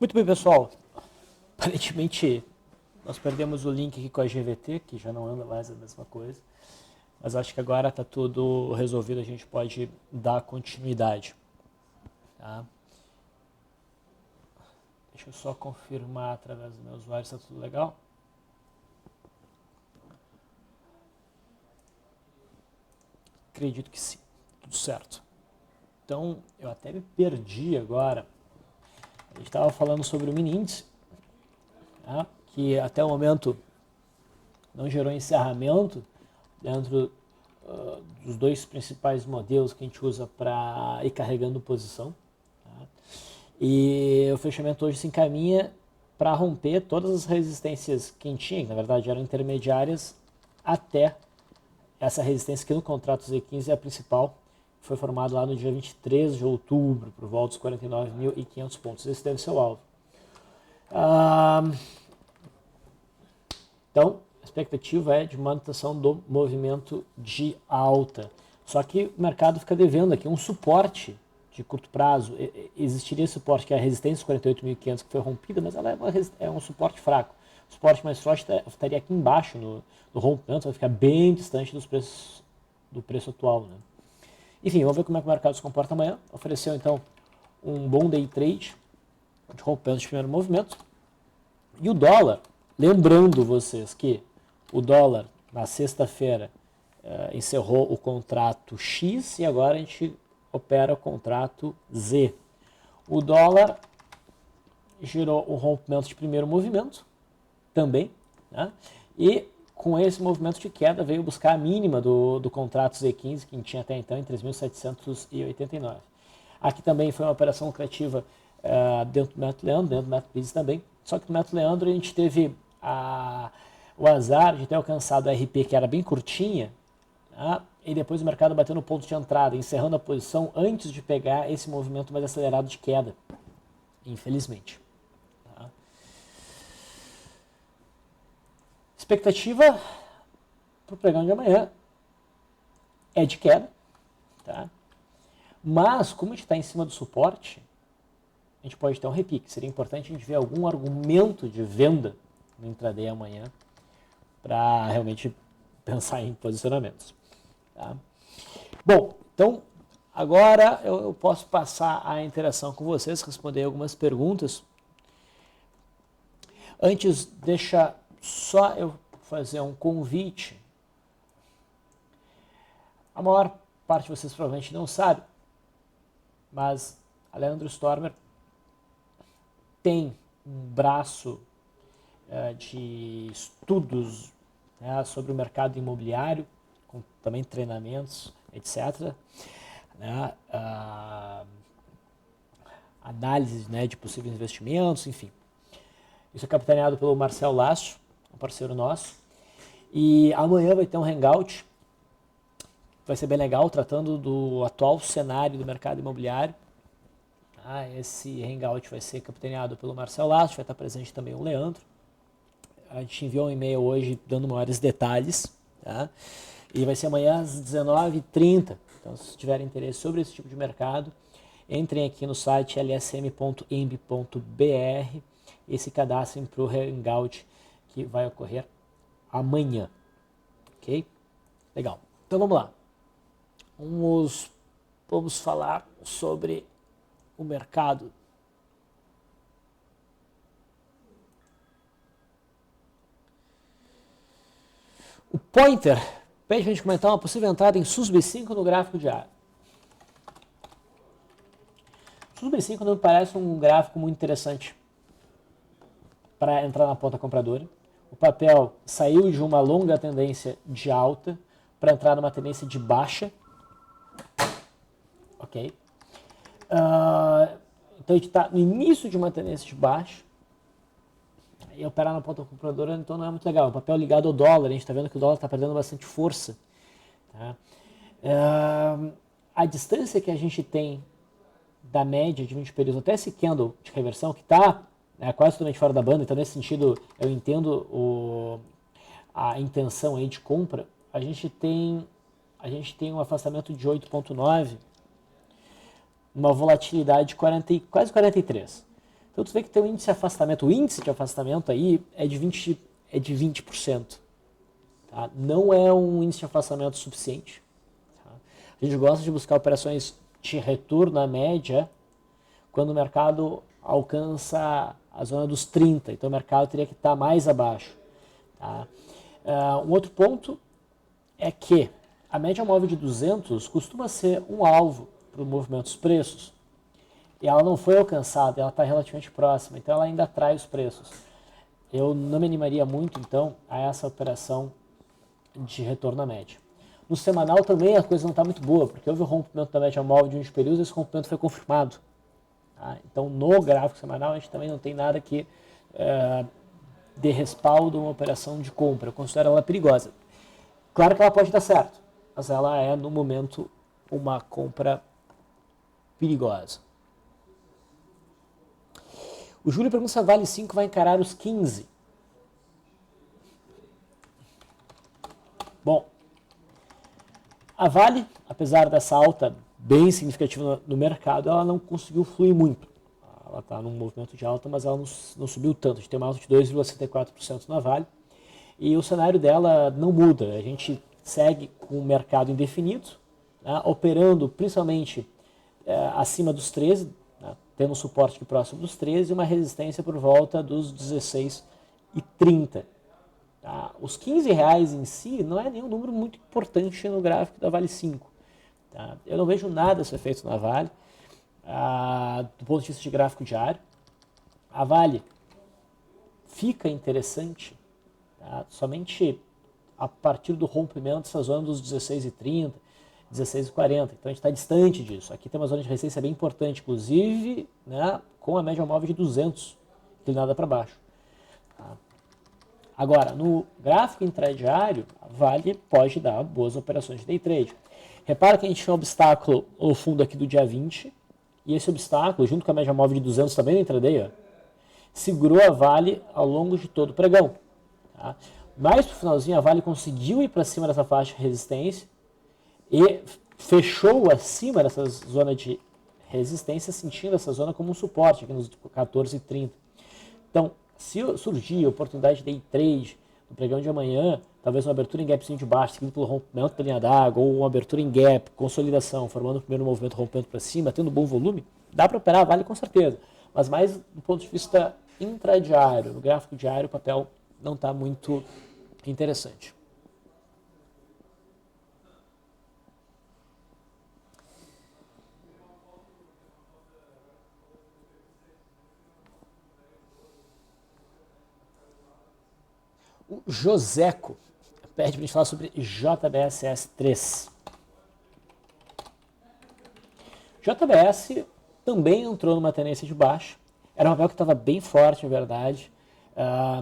Muito bem, pessoal. Aparentemente, nós perdemos o link aqui com a GVT, que já não anda mais a mesma coisa. Mas acho que agora está tudo resolvido, a gente pode dar continuidade. Tá? Deixa eu só confirmar através do meu usuário se está tudo legal. Acredito que sim, tudo certo. Então, eu até me perdi agora. A gente estava falando sobre o mini índice, tá? Que até o momento não gerou encerramento dentro dos dois principais modelos que a gente usa para ir carregando posição. Tá? E o fechamento hoje se encaminha para romper todas as resistências que a gente tinha, que na verdade eram intermediárias, até essa resistência que no contrato Z15 é a principal, que foi formada lá no dia 23 de outubro, por volta dos 49.500 pontos. Esse deve ser o alvo. Então, a expectativa é de manutenção do movimento de alta. Só que o mercado fica devendo aqui um suporte de curto prazo. Existiria suporte, que é a resistência 48.500, que foi rompida, mas ela é um suporte fraco. O suporte mais forte estaria aqui embaixo no rompimento, vai ficar bem distante do preço atual. Né? Enfim, vamos ver como é que o mercado se comporta amanhã. Ofereceu, então, um bom day trade de rompimento de primeiro movimento. E o dólar, lembrando vocês que o dólar, na sexta-feira, encerrou o contrato X e agora a gente opera o contrato Z. O dólar gerou o rompimento de primeiro movimento também, né? E com esse movimento de queda veio buscar a mínima do contrato Z15, que a gente tinha até então em 3.789. Aqui também foi uma operação lucrativa dentro do método Leandro, dentro do método Pizzi também, só que no método Leandro a gente teve o azar de ter alcançado a RP que era bem curtinha, tá? E depois o mercado bateu no ponto de entrada, encerrando a posição antes de pegar esse movimento mais acelerado de queda, infelizmente. Tá? Expectativa para o pregão de amanhã é de queda, tá? Mas como a gente está em cima do suporte, a gente pode ter um repique. Seria importante a gente ver algum argumento de venda no intraday amanhã para realmente pensar em posicionamentos. Tá? Bom, então agora eu posso passar a interação com vocês, responder algumas perguntas. Antes, deixa só eu fazer um convite. A maior parte de vocês provavelmente não sabe, mas a Leandro Stormer tem um braço de estudos, né, sobre o mercado imobiliário, com também treinamentos, etc. Né, análise, né, de possíveis investimentos, enfim. Isso é capitaneado pelo Marcel Lácio, um parceiro nosso. E amanhã vai ter um hangout, vai ser bem legal, tratando do atual cenário do mercado imobiliário. Esse hangout vai ser capitaneado pelo Marcel Lácio, vai estar presente também o Leandro. A gente enviou um e-mail hoje dando maiores detalhes, tá? E vai ser amanhã às 19h30. Então, se tiverem interesse sobre esse tipo de mercado, entrem aqui no site lsm.emb.br e se cadastrem para o hangout que vai ocorrer amanhã. Ok? Legal. Então vamos lá. Vamos falar sobre o mercado. O Pointer pede para a gente comentar uma possível entrada em SUSB5 no gráfico diário. SUSB5 não me parece um gráfico muito interessante para entrar na ponta compradora. O papel saiu de uma longa tendência de alta para entrar numa tendência de baixa. Ok? Então a gente está no início de uma tendência de baixa. E operar na ponta compradora então não é muito legal. O papel ligado ao dólar, a gente está vendo que o dólar está perdendo bastante força. Tá? A distância que a gente tem da média de 20 períodos até esse candle de reversão, que está quase totalmente fora da banda, então nesse sentido eu entendo a intenção aí de compra, a gente tem um afastamento de 8,9, uma volatilidade de quase 43. Então tu vê que tem um índice de afastamento, o índice de afastamento aí é de 20%. Tá? Não é um índice de afastamento suficiente. Tá? A gente gosta de buscar operações de retorno à média quando o mercado alcança a zona dos 30, então o mercado teria que estar mais abaixo. Tá? Um outro ponto é que a média móvel de 200 costuma ser um alvo para o movimento dos preços. E ela não foi alcançada, ela está relativamente próxima, então ela ainda atrai os preços. Eu não me animaria muito, então, a essa operação de retorno à média. No semanal também a coisa não está muito boa, porque houve o rompimento da média móvel de uns períodos e esse rompimento foi confirmado. Tá? Então, no gráfico semanal, a gente também não tem nada que dê respaldo a uma operação de compra. Eu considero ela perigosa. Claro que ela pode dar certo, mas ela é, no momento, uma compra perigosa. O Júlio pergunta se a Vale 5 vai encarar os 15. Bom, a Vale, apesar dessa alta bem significativa no mercado, ela não conseguiu fluir muito. Ela está num movimento de alta, mas ela não subiu tanto. A gente tem uma alta de 2,64% na Vale. E o cenário dela não muda. A gente segue com o mercado indefinido, né, operando principalmente acima dos 13, né, tendo um suporte aqui próximo dos 13 e uma resistência por volta dos 16,30. Tá? Os R$15 em si não é nenhum número muito importante no gráfico da Vale 5. Tá? Eu não vejo nada ser feito na Vale, do ponto de vista de gráfico diário. A Vale fica interessante, tá, somente a partir do rompimento dessa zona dos 16,30, 16,40. Então a gente está distante disso. Aqui tem uma zona de resistência bem importante, inclusive, né, com a média móvel de 200, inclinada para baixo. Tá? Agora, no gráfico intradiário, a Vale pode dar boas operações de day trade. Repara que a gente tinha um obstáculo no fundo aqui do dia 20, e esse obstáculo, junto com a média móvel de 200 também no intraday, ó, segurou a Vale ao longo de todo o pregão. Tá? Mais pro finalzinho, a Vale conseguiu ir para cima dessa faixa de resistência e fechou acima dessa zona de resistência, sentindo essa zona como um suporte, aqui nos 14,30. Então, se surgir a oportunidade de day trade no pregão de amanhã, talvez uma abertura em gapzinho de baixo, seguido pelo rompimento da linha d'água, ou uma abertura em gap, consolidação, formando o primeiro movimento rompendo para cima, tendo bom volume, dá para operar a Vale com certeza. Mas mais do ponto de vista intradiário, no gráfico diário, o papel não está muito interessante. O Joseco pede para a gente falar sobre JBSS3. JBS também entrou numa tendência de baixa. Era um papel que estava bem forte, na verdade.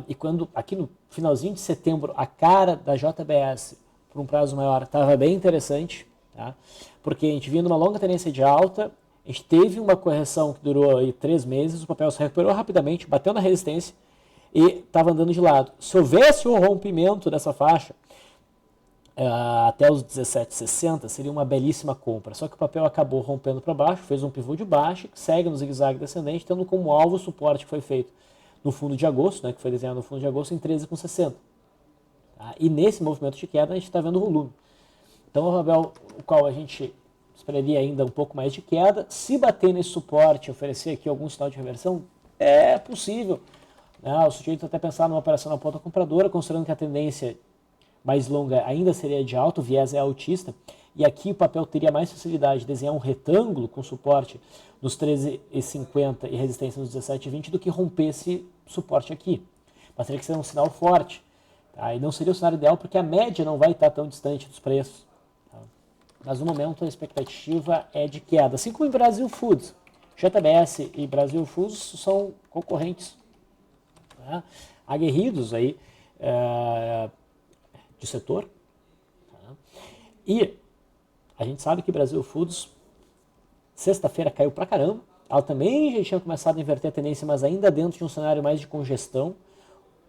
E quando, aqui no finalzinho de setembro, a cara da JBS por um prazo maior estava bem interessante, tá? Porque a gente vinha numa longa tendência de alta, a gente teve uma correção que durou aí 3 meses, o papel se recuperou rapidamente, bateu na resistência e estava andando de lado. Se houvesse um rompimento dessa faixa, até os 17,60, seria uma belíssima compra. Só que o papel acabou rompendo para baixo, fez um pivô de baixo, segue no zigue-zague descendente, tendo como alvo o suporte que foi feito no fundo de agosto, né, que foi desenhado no fundo de agosto, em 13,60. Tá? E nesse movimento de queda a gente está vendo o volume. Então o papel, o qual a gente esperaria ainda um pouco mais de queda, se bater nesse suporte, oferecer aqui algum sinal de reversão, é possível. O sujeito até pensar numa operação na ponta compradora, considerando que a tendência mais longa ainda seria de alta, o viés é altista, e aqui o papel teria mais facilidade de desenhar um retângulo com suporte nos 13,50 e resistência nos 17,20 do que romper esse suporte aqui. Mas teria que ser um sinal forte, tá? E não seria o cenário ideal porque a média não vai estar tão distante dos preços. Tá? Mas no momento a expectativa é de queda, assim como em Brasil Foods. JBS e Brasil Foods são concorrentes, tá, aguerridos aí, de setor. Tá? E a gente sabe que Brasil Foods, sexta-feira, caiu pra caramba. Ela também já tinha começado a inverter a tendência, mas ainda dentro de um cenário mais de congestão.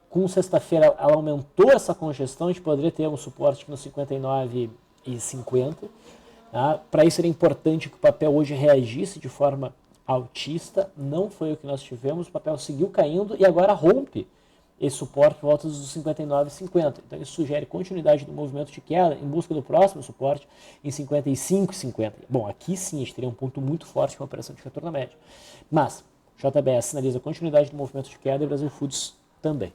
Com sexta-feira, ela aumentou essa congestão, a gente poderia ter um suporte no 59,50. Tá? Para isso, seria importante que o papel hoje reagisse de forma altista, não foi o que nós tivemos, o papel seguiu caindo e agora rompe esse suporte por volta dos 59,50. Então isso sugere continuidade do movimento de queda em busca do próximo suporte em 55,50. Bom, aqui sim a gente teria um ponto muito forte com a operação de retorno à média. Mas JBS sinaliza continuidade do movimento de queda e Brasil Foods também.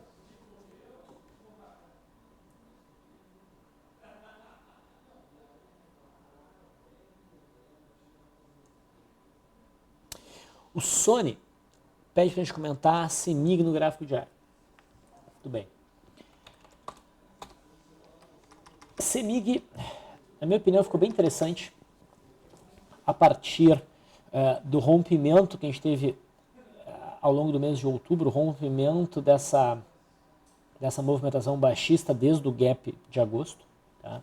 O Sony pede para a gente comentar a CEMIG no gráfico diário. Tudo bem. CEMIG, na minha opinião, ficou bem interessante a partir do rompimento que a gente teve ao longo do mês de outubro, o rompimento dessa movimentação baixista desde o gap de agosto. Tá?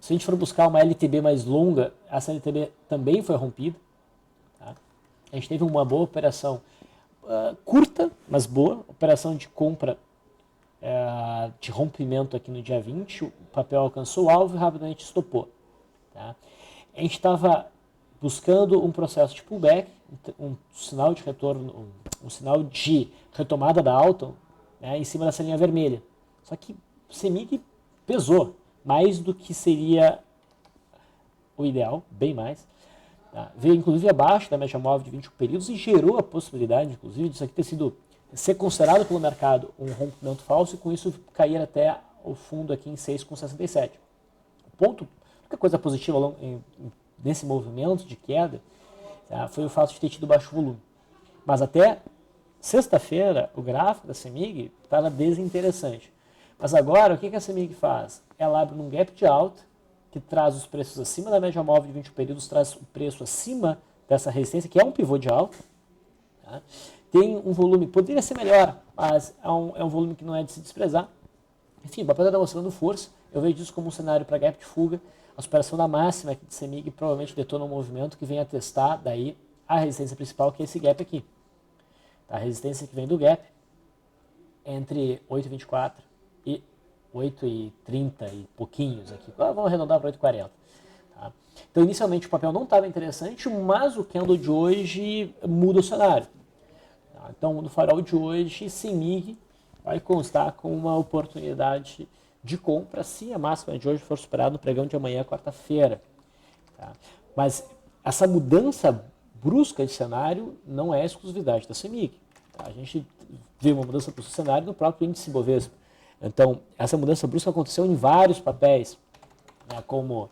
Se a gente for buscar uma LTB mais longa, essa LTB também foi rompida. Tá? A gente teve uma boa operação curta, mas boa, operação de compra de rompimento aqui no dia 20, o papel alcançou o alvo e rapidamente estopou. Tá? A gente estava buscando um processo de pullback, um sinal de retorno, um sinal de retomada da alta, né, em cima dessa linha vermelha. Só que o CEMIG pesou mais do que seria o ideal, bem mais. Tá? Veio inclusive abaixo da média móvel de 21 períodos e gerou a possibilidade, inclusive, disso aqui ser considerado pelo mercado um rompimento falso e com isso cair até o fundo aqui em 6,67. O ponto, a única coisa positiva nesse movimento de queda, tá, foi o fato de ter tido baixo volume. Mas até sexta-feira o gráfico da CEMIG estava desinteressante. Mas agora o que a CEMIG faz? Ela abre um gap de alta que traz os preços acima da média móvel de 20 períodos, traz o preço acima dessa resistência, que é um pivô de alta. Tá? Tem um volume, poderia ser melhor, mas é um volume que não é de se desprezar. Enfim, o papel está mostrando força. Eu vejo isso como um cenário para gap de fuga. A superação da máxima aqui de CEMIG provavelmente detona um movimento que vem a testar daí a resistência principal, que é esse gap aqui. Tá? A resistência que vem do gap entre 8,24 e 8,30 e pouquinhos aqui. Vamos arredondar para 8,40. Tá? Então, inicialmente o papel não estava interessante, mas o candle de hoje muda o cenário. Tá? Então, no farol de hoje, CEMIG vai constar com uma oportunidade de compra se a máxima de hoje for superada no pregão de amanhã, quarta-feira. Tá? Mas essa mudança brusca de cenário não é exclusividade da CEMIG. Tá? A gente vê uma mudança brusca de cenário no próprio índice Bovespa. Então, essa mudança brusca aconteceu em vários papéis, né, como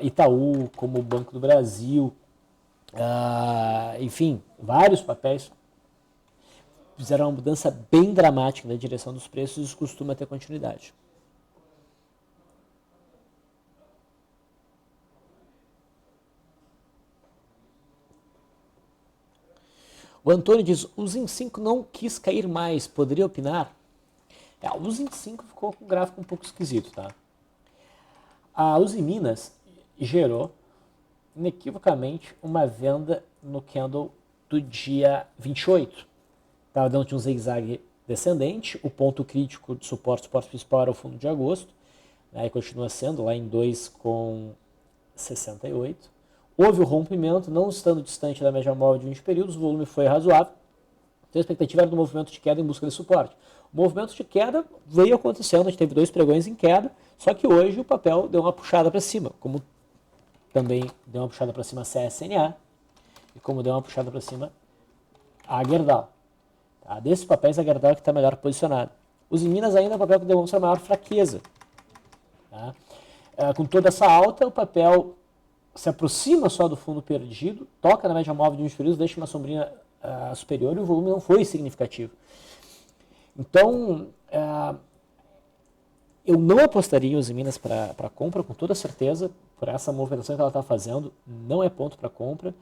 Itaú, como o Banco do Brasil, enfim, vários papéis fizeram uma mudança bem dramática na direção dos preços e isso costuma ter continuidade. O Antônio diz, o ZIN5 não quis cair mais, poderia opinar? O ZIN5 ficou com um gráfico um pouco esquisito, tá? A Uzi Minas gerou, inequivocamente, uma venda no candle do dia 28. Estava dentro de um zigue-zague descendente, o ponto crítico de suporte principal era o fundo de agosto, né, e continua sendo lá em 2,68. Houve o rompimento, não estando distante da média móvel de 20 períodos, o volume foi razoável, então a expectativa era do movimento de queda em busca de suporte. O movimento de queda veio acontecendo, a gente teve 2 pregões em queda, só que hoje o papel deu uma puxada para cima, como também deu uma puxada para cima a CSNA e como deu uma puxada para cima a Gerdau. Tá? Desses papéis, a Gerdau é que está melhor posicionada. Os em Minas ainda é o papel que demonstra maior fraqueza. Tá? Com toda essa alta, o papel se aproxima só do fundo perdido, toca na média móvel de 20 períodos, deixa uma sombrinha superior e o volume não foi significativo. Então, eu não apostaria em Uzi Minas para compra, com toda certeza, por essa movimentação que ela está fazendo, não é ponto para compra.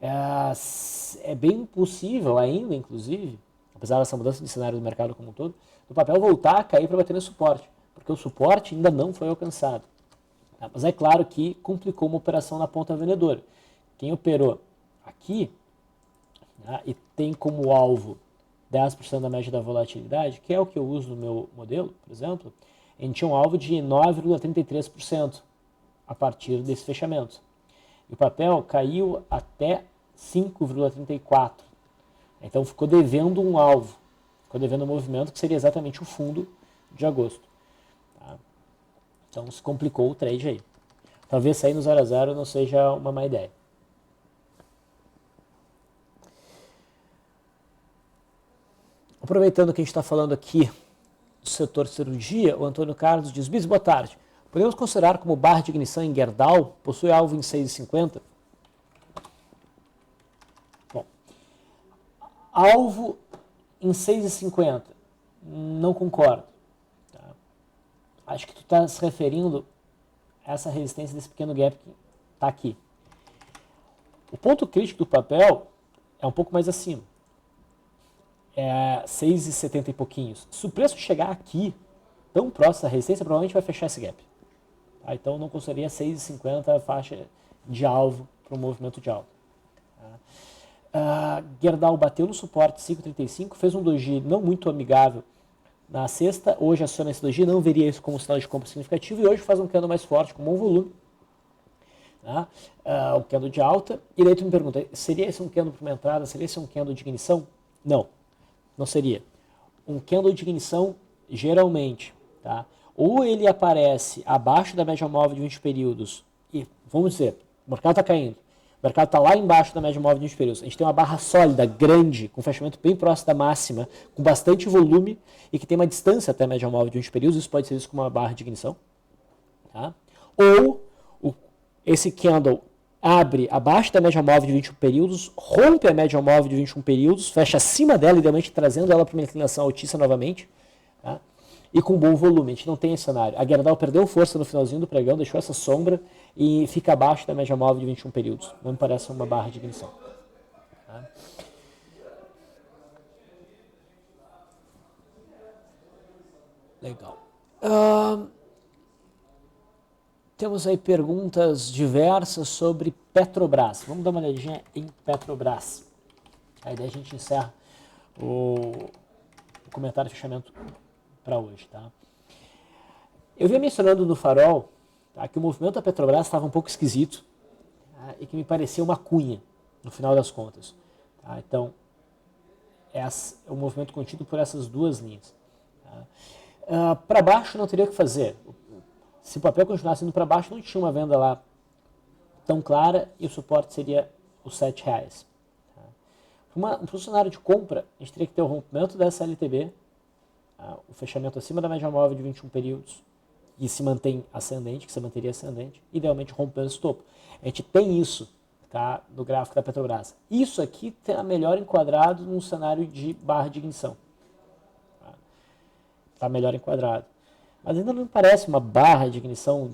É bem possível ainda, inclusive, apesar dessa mudança de cenário do mercado como um todo, do papel voltar a cair para bater no suporte, porque o suporte ainda não foi alcançado. Tá? Mas é claro que complicou uma operação na ponta vendedora. Quem operou aqui, né, e tem como alvo 10% da média da volatilidade, que é o que eu uso no meu modelo, por exemplo, a gente tinha um alvo de 9,33% a partir desse fechamento. E o papel caiu até 5,34. Então ficou devendo um alvo, ficou devendo um movimento que seria exatamente o fundo de agosto. Tá? Então se complicou o trade aí. Talvez sair no 0 a 0 não seja uma má ideia. Aproveitando que a gente está falando aqui do setor cirurgia, o Antônio Carlos diz: Bis, boa tarde. Podemos considerar como barra de ignição em Gerdau? Possui alvo em 6,50? Bom, alvo em 6,50, não concordo. Tá? Acho que tu está se referindo a essa resistência desse pequeno gap que está aqui. O ponto crítico do papel é um pouco mais acima. É 6,70 e pouquinhos. Se o preço chegar aqui, tão próximo da resistência, provavelmente vai fechar esse gap. Tá? Então não consideraria 6,50 a faixa de alvo para o movimento de alta. Gerdau bateu no suporte 5,35, fez um doji não muito amigável na sexta, hoje aciona esse doji, não veria isso como sinal de compra significativo, e hoje faz um candle mais forte, com bom volume, tá? O candle de alta, e daí tu me pergunta, seria esse um candle para uma entrada, seria esse um candle de ignição? Não, não seria. Um candle de ignição, geralmente, tá? Ou ele aparece abaixo da média móvel de 20 períodos, e vamos dizer, o mercado está caindo, o mercado está lá embaixo da média móvel de 20 períodos. A gente tem uma barra sólida, grande, com fechamento bem próximo da máxima, com bastante volume e que tem uma distância até a média móvel de 20 períodos. Isso pode ser visto como uma barra de ignição. Tá? Ou esse candle abre abaixo da média móvel de 21 períodos, rompe a média móvel de 21 períodos, fecha acima dela, idealmente trazendo ela para uma inclinação altíssima novamente. Tá? E com bom volume, a gente não tem esse cenário. A Gerdau perdeu força no finalzinho do pregão, deixou essa sombra e fica abaixo da média móvel de 21 períodos. Não me parece uma barra de ignição. Tá? Legal. Temos aí perguntas diversas sobre Petrobras. Vamos dar uma olhadinha em Petrobras. Aí daí a gente encerra o comentário de fechamento para hoje, tá? Eu vinha mencionando no Farol, tá, que o movimento da Petrobras estava um pouco esquisito, tá, e que me parecia uma cunha no final das contas. Tá? Então, é o movimento contido por essas duas linhas. Tá? Para baixo não teria o que fazer. Se o papel continuasse indo para baixo, não tinha uma venda lá tão clara e o suporte seria os R$7. Tá? Para um cenário de compra, a gente teria que ter o rompimento dessa LTB, o fechamento acima da média móvel de 21 períodos, que se mantém ascendente, que se manteria ascendente, idealmente rompendo esse topo. A gente tem isso, tá, no gráfico da Petrobras. Isso aqui está melhor enquadrado num cenário de barra de ignição. Está melhor enquadrado. Mas ainda não me parece uma barra de ignição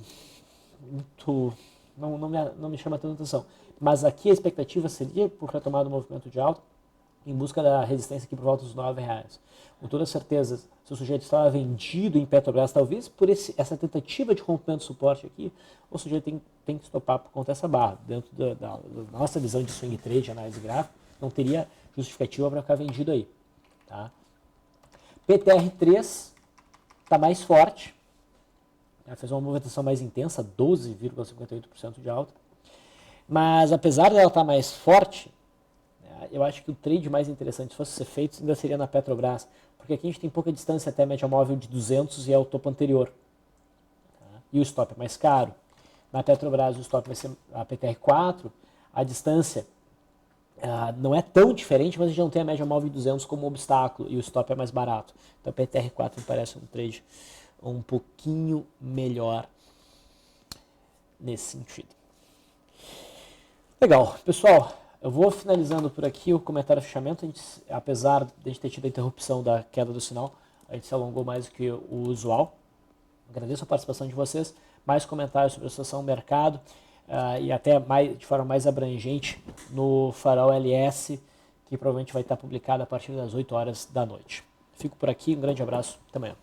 muito... Não me chama tanta atenção. Mas aqui a expectativa seria por retomar o movimento de alta, em busca da resistência aqui por volta dos R$9. Com toda certeza, se o sujeito estava vendido em Petrobras, talvez por essa tentativa de rompimento de suporte aqui, o sujeito tem que estopar por conta dessa barra. Dentro da nossa visão de swing trade, de análise gráfica, não teria justificativa para ficar vendido aí. Tá? PTR3 está mais forte, fez uma movimentação mais intensa, 12,58% de alta, mas apesar dela estar mais forte, eu acho que o trade mais interessante, se fosse ser feito, ainda seria na Petrobras, porque aqui a gente tem pouca distância até a média móvel de 200 e é o topo anterior. Tá? E o stop é mais caro. Na Petrobras o stop vai ser a PTR4, a distância não é tão diferente, mas a gente não tem a média móvel de 200 como obstáculo e o stop é mais barato. Então a PTR4 me parece um trade um pouquinho melhor nesse sentido. Legal, pessoal. Eu vou finalizando por aqui o comentário de fechamento. Apesar de a gente ter tido a interrupção da queda do sinal, a gente se alongou mais do que o usual. Agradeço a participação de vocês. Mais comentários sobre a situação do mercado e até de forma mais abrangente no Farol LS, que provavelmente vai estar publicado a partir das 8 horas da noite. Fico por aqui, um grande abraço, até amanhã.